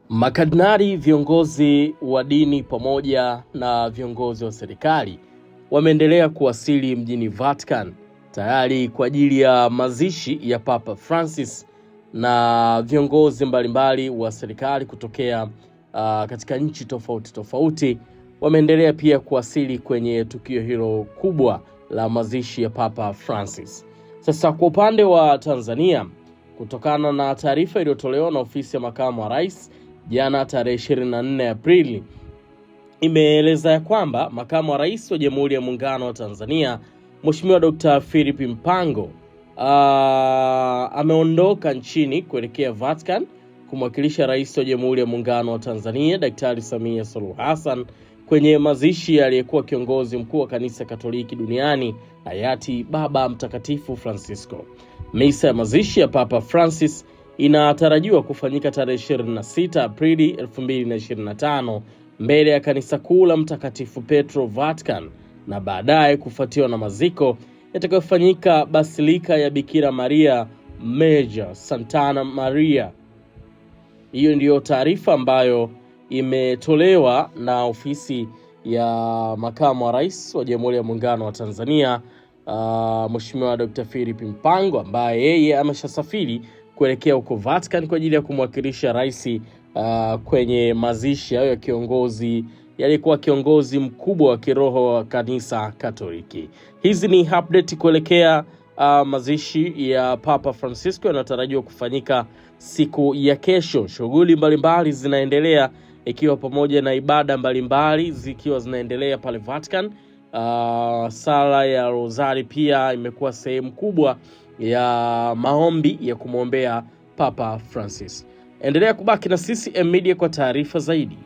Makardinali, viongozi wa dini pamoja na viongozi wa serikali wameendelea kuwasili mjini Vatican tayari kwa ajili ya mazishi ya Papa Francis na viongozi mbalimbali wa serikali kutokea katika nchi tofauti wameendelea pia kuwasili kwenye tukio hilo kubwa la mazishi ya Papa Francis. Sasa kwa upande wa Tanzania, kutokana na taarifa iliyotolewa na ofisi ya makamu wa rais jana tarehe 24 Aprili, imeeleza ya kwamba makamu wa rais wa Jamhuri ya Muungano wa Tanzania Mheshimiwa Dr. Philip Mpango ameondoka nchini kuelekea Vatican kumwakilisha rais wa Jamhuri ya Muungano wa Tanzania Daktari Samia Suluhu Hassan kwenye mazishi aliyekuwa kiongozi mkuu wa kanisa Katoliki duniani hayati Baba Mtakatifu Francisco. Misa ya mazishi ya Papa Francis inatarajiwa kufanyika tarehe 26 Aprili 2025 mbele ya kanisa kuu la Mtakatifu Petro Vatican, na baadaye kufuatiwa na maziko yatakayofanyika Basilika ya Bikira Maria Major Santa Maria. Hiyo ndiyo taarifa ambayo imetolewa na ofisi ya makamu wa rais wa Jamhuri ya Muungano wa Tanzania Mheshimiwa Dr. Philip Mpango, ambaye yeye ameshasafiri kuelekea huko Vatican kwa ajili ya kumwakilisha rais kwenye mazishi hayo ya kiongozi yalikuwa kiongozi mkubwa wa kiroho wa kanisa Katoliki. Hizi ni update kuelekea mazishi ya Papa Francisco yanatarajiwa kufanyika siku ya kesho. Shughuli mbalimbali zinaendelea, ikiwa pamoja na ibada mbalimbali zikiwa zinaendelea pale Vatican. Sala ya Rosari pia imekuwa sehemu kubwa ya maombi ya kumwombea Papa Francis. Endelea kubaki na CCM Media kwa taarifa zaidi.